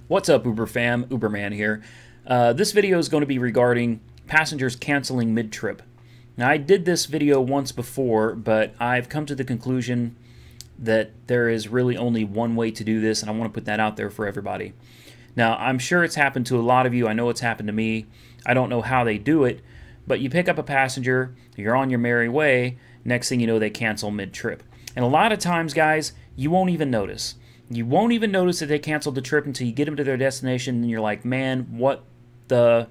What's up, Uber fam? Uberman here. This video is going to be regarding passengers canceling mid-trip. Now, I did this video once before, but I've come to the conclusion that there is really only one way to do this, and I want to put that out there for everybody. Now, I'm sure it's happened to a lot of you. I know it's happened to me. I don't know how they do it, but you pick up a passenger, you're on your merry way, next thing you know, they cancel mid-trip. And a lot of times, guys, you won't even notice. You won't even notice that they canceled the trip until you get them to their destination and you're like, man, what the...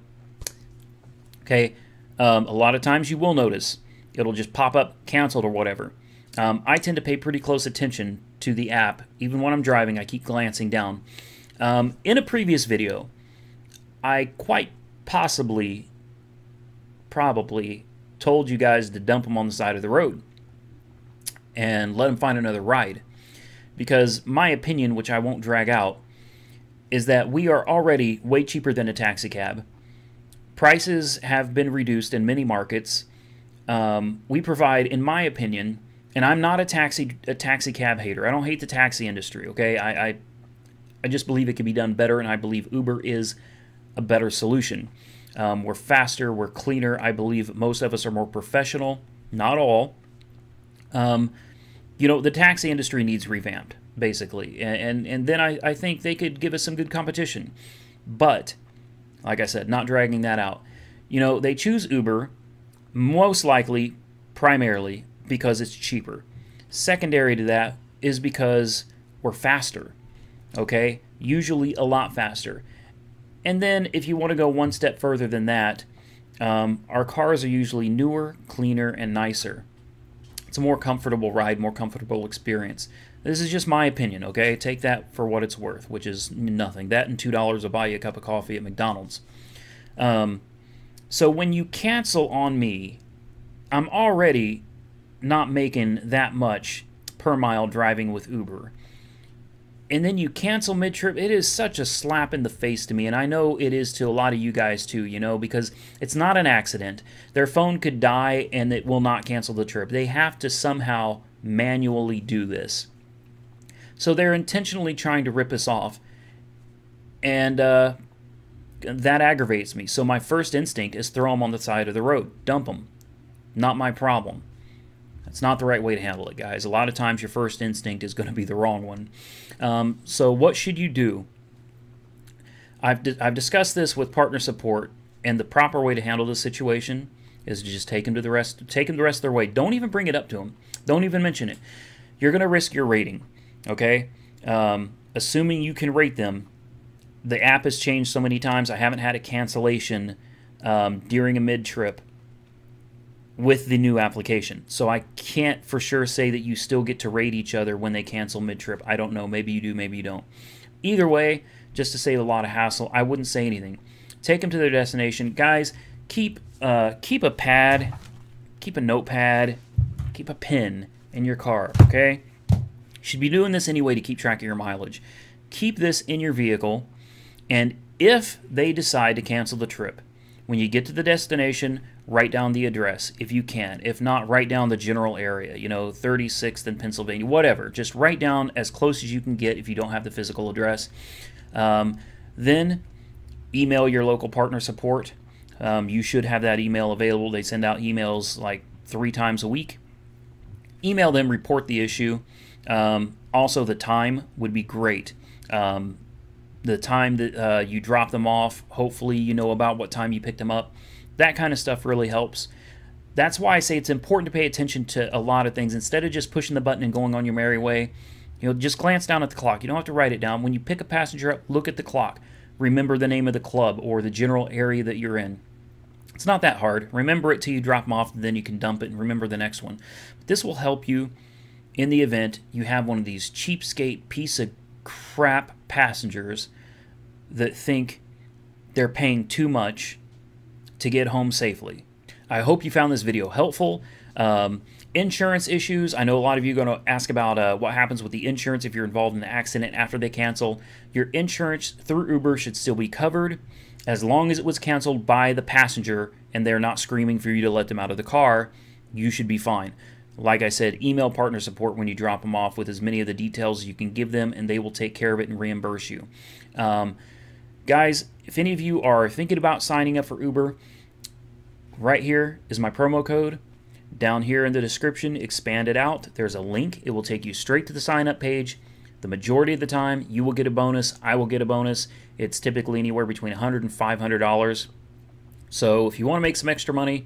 Okay, a lot of times you will notice. It'll just pop up canceled or whatever. I tend to pay pretty close attention to the app. Even when I'm driving, I keep glancing down. In a previous video, I quite possibly, probably, told you guys to dump them on the side of the road and let them find another ride. Because my opinion, which I won't drag out, is that we are already way cheaper than a taxi cab. Prices have been reduced in many markets. We provide, in my opinion, and I'm not a taxi cab hater. I don't hate the taxi industry, okay? I just believe it can be done better, and I believe Uber is a better solution. We're faster, we're cleaner. I believe most of us are more professional. Not all. You know, the taxi industry needs revamped, basically. And then I think they could give us some good competition. But, like I said, not dragging that out. You know, they choose Uber, most likely, primarily, because it's cheaper. Secondary to that is because we're faster, okay? Usually a lot faster. And then, if you want to go one step further than that, our cars are usually newer, cleaner, and nicer. It's a more comfortable ride, more comfortable experience. This is just my opinion, okay? Take that for what it's worth, which is nothing. That and $2 will buy you a cup of coffee at McDonald's. So when you cancel on me, I'm already not making that much per mile driving with Uber. And then you cancel mid-trip, it is such a slap in the face to me, and I know it is to a lot of you guys too, you know, because it's not an accident. Their phone could die and it will not cancel the trip. They have to somehow manually do this. So they're intentionally trying to rip us off, and that aggravates me. So my first instinct is throw them on the side of the road, dump them. Not my problem. That's not the right way to handle it, guys. A lot of times your first instinct is going to be the wrong one. So what should you do? I've discussed this with partner support, and the proper way to handle this situation is to just take them the rest of their way. Don't even bring it up to them. Don't even mention it. You're going to risk your rating, okay? Assuming you can rate them. The app has changed so many times. I haven't had a cancellation during a mid-trip with the new application. So I can't for sure say that you still get to rate each other when they cancel mid-trip. I don't know. Maybe you do, maybe you don't. Either way, just to save a lot of hassle, I wouldn't say anything. Take them to their destination. Guys, keep a pad, keep a notepad, keep a pen in your car, okay? You should be doing this anyway to keep track of your mileage. Keep this in your vehicle, and if they decide to cancel the trip, when you get to the destination, write down the address if you can. If not, write down the general area, you know, 36th in Pennsylvania, whatever. Just write down as close as you can get if you don't have the physical address. Then email your local partner support. You should have that email available. They send out emails like 3 times a week. Email them, report the issue. Also, the time would be great. The time that you drop them off, hopefully you know about what time you picked them up. That kind of stuff really helps. That's why I say it's important to pay attention to a lot of things. Instead of just pushing the button and going on your merry way, you know, just glance down at the clock. You don't have to write it down. When you pick a passenger up, look at the clock. Remember the name of the club or the general area that you're in. It's not that hard. Remember it till you drop them off, and then you can dump it and remember the next one. This will help you in the event you have one of these cheapskate piece of crap passengers that think they're paying too much to get home safely. I hope you found this video helpful. Insurance issues. I know a lot of you are going to ask about what happens with the insurance if you're involved in an accident after they cancel. Your insurance through Uber should still be covered as long as it was canceled by the passenger and they're not screaming for you to let them out of the car. You should be fine. Like I said, email partner support when you drop them off with as many of the details as you can give them, and they will take care of it and reimburse you. Guys, if any of you are thinking about signing up for Uber, right here is my promo code. Down here in the description, expand it out. There's a link. It will take you straight to the sign-up page. The majority of the time, you will get a bonus. I will get a bonus. It's typically anywhere between $100 and $500. So if you want to make some extra money,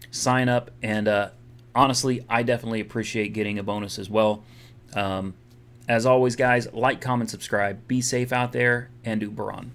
sign up. And honestly, I definitely appreciate getting a bonus as well. As always, guys, like, comment, subscribe. Be safe out there, and Uber on.